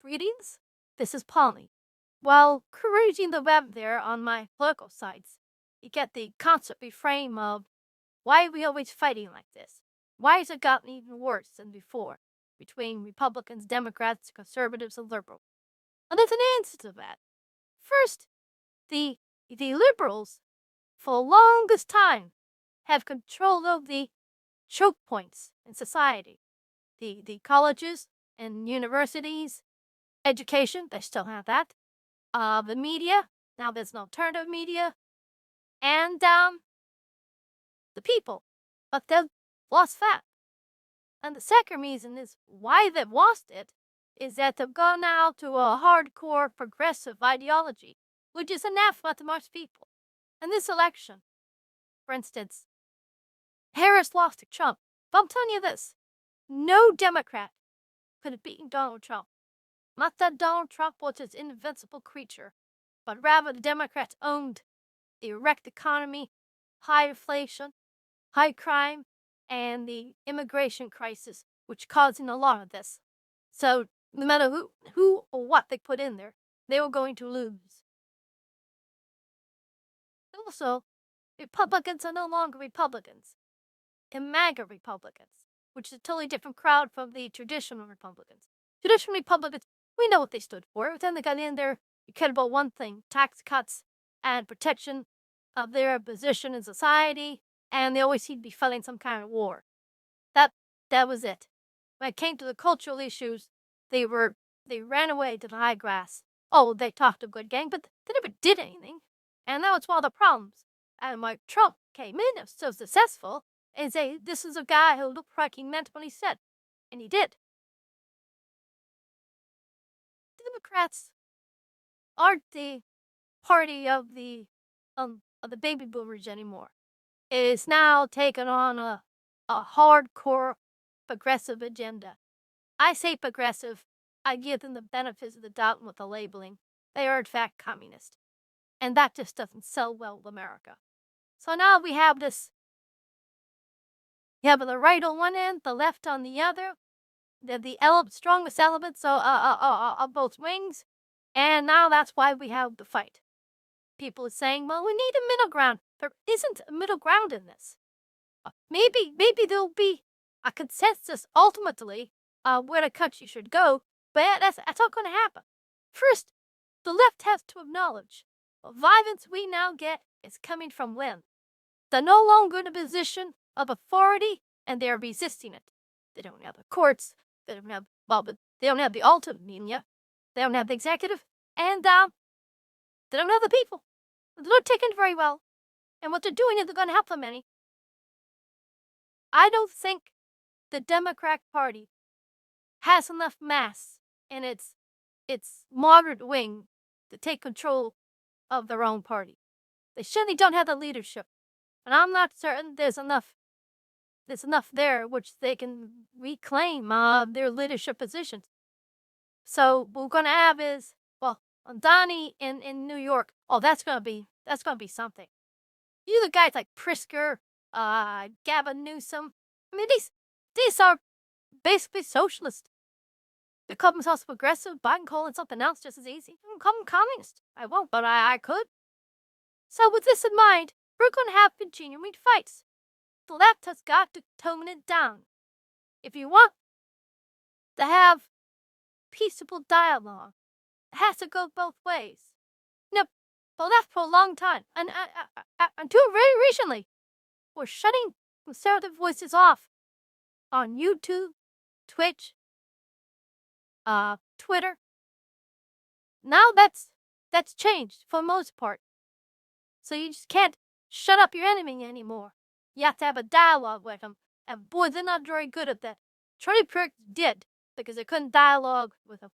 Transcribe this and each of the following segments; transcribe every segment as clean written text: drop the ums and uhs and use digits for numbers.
Greetings, this is Polly. While cruising the web there on my political sites, you get the constant refrain of why are we always fighting like this? Why has it gotten even worse than before between Republicans, Democrats, conservatives, and liberals? And there's an answer to that. First, the liberals, for the longest time, have control of the choke points in society. The colleges and universities, education, they still have that. The media, now there's an alternative media, and the people, but they've lost that. And the second reason is why they've lost it is that they've gone now to a hardcore progressive ideology, which is anathema to most people. In this election, for instance, Harris lost to Trump. But I'm telling you this, no Democrat could have beaten Donald Trump. Not that Donald Trump was this invincible creature, but rather the Democrats owned the wrecked economy, high inflation, high crime, and the immigration crisis, which causing a lot of this. So no matter who or what they put in there, they were going to lose. Also, Republicans are no longer Republicans. They're MAGA Republicans, which is a totally different crowd from the traditional Republicans. Traditional Republicans, we know what they stood for. Every time they got in there, you cared about one thing: tax cuts and protection of their position in society, and they always seemed to be fighting some kind of war. That was it. When it came to the cultural issues, they ran away to the high grass. Oh, they talked a good game, but they never did anything. And that was one of the problems. And when Trump came in and was so successful, and say, this is a guy who looked like he meant what he said. And he did. Democrats aren't the party of the baby boomers anymore. It is now taken on a hardcore progressive agenda. I say progressive, I give them the benefits of the doubt with the labeling. They are in fact communist. And that just doesn't sell well with America. So now we have this, you have the right on one end, the left on the other. They're the strongest elements of both wings. And now that's why we have the fight. People are saying, well, we need a middle ground. There isn't a middle ground in this. Maybe there'll be a consensus ultimately where the country should go, but that's not going to happen. First, the left has to acknowledge the violence we now get is coming from when they're no longer in a position of authority and they're resisting it. They don't have the courts. They don't have they don't have the ultimate media. They don't have the executive, and they don't have the people. They're not taken very well, and what they're doing is they're going to help them any. I don't think the Democratic Party has enough mass in its moderate wing to take control of their own party. They certainly don't have the leadership, and I'm not certain there's enough there which they can reclaim their leadership positions. So what we're going to have is, well, Donnie in New York. Oh, that's going to be something. You the guys like Pritzker, Gavin Newsom. I mean, these are basically socialist. They call themselves progressive. Biden calling something else just as easy. I can call them communist. I won't, but I could. So with this in mind, we're going to have continuing fights. The left has got to tone it down. If you want to have peaceable dialogue, it has to go both ways. You know, the left for a long time, and until very recently, were shutting conservative voices off on YouTube, Twitch, Twitter. Now that's changed for the most part. So you just can't shut up your enemy anymore. You have to have a dialogue with them. And boy, they're not very good at that. Charlie Kirk did, because they couldn't dialogue with them.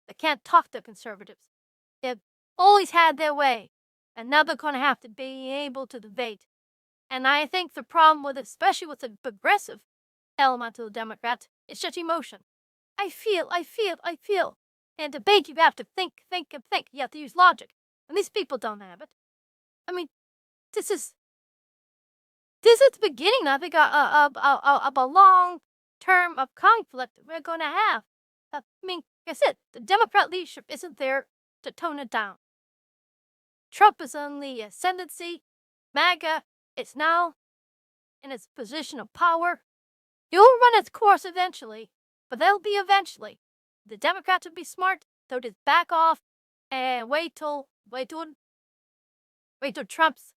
They can't talk to conservatives. They've always had their way. And now they're going to have to be able to debate. And I think the problem with, especially with the progressive element of the Democrats, is just emotion. I feel. And debate, you have to think. You have to use logic. And these people don't have it. I mean, this is the beginning, I think, of a long term of conflict we're going to have. I mean, Like I said, the Democrat leadership isn't there to tone it down. Trump is on the ascendancy. MAGA is now in its position of power. You'll run its course eventually, but they'll be eventually. The Democrats would be smart. They'll just back off and wait till Trump's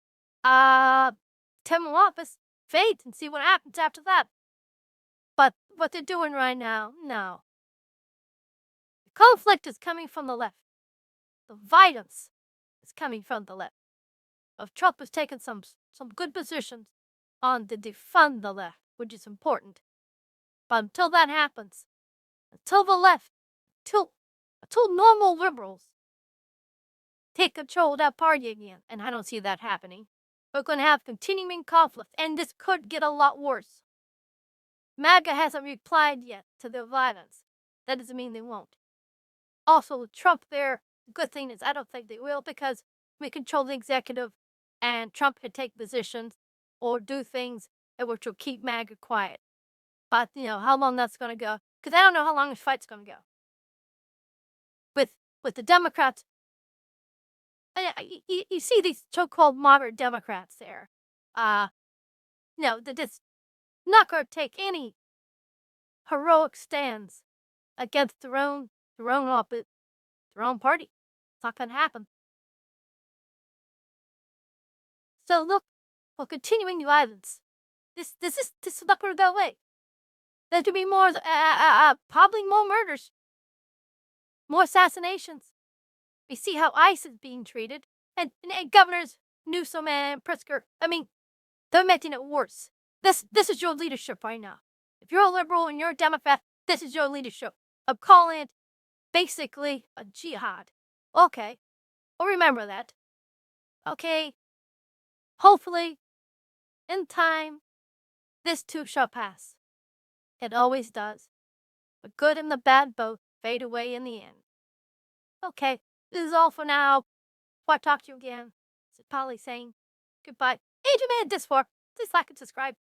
term of office fades and see what happens after that. But what they're doing right now, no. The conflict is coming from the left. The violence is coming from the left. If Trump has taken some good positions on to defund the left, which is important. But until that happens, until the left, until normal liberals take control of that party again, and I don't see that happening, we're going to have continuing conflict, and this could get a lot worse. MAGA hasn't replied yet to their violence. That doesn't mean they won't. Also, with Trump there, the good thing is I don't think they will, because we control the executive, and Trump could take positions or do things which will keep MAGA quiet. But, how long that's going to go, because I don't know how long this fight's going to go. With the Democrats, you see these so-called moderate Democrats there. They're just not going to take any heroic stands against their own party. It's not going to happen. So look, for continuing violence, this is not going to go away. There's going to be more, probably more murders, more assassinations. We see how ICE is being treated, and Governors Newsom and Pritzker, they're making it worse. This is your leadership right now. If you're a liberal and you're a Democrat, this is your leadership. I'm calling it basically a jihad. Okay, well, remember that. Okay, hopefully, in time, this too shall pass. It always does. The good and the bad both fade away in the end. Okay, this is all for now. Before I talk to you again, this is Polly saying goodbye. Adrian made this for. Please like and subscribe.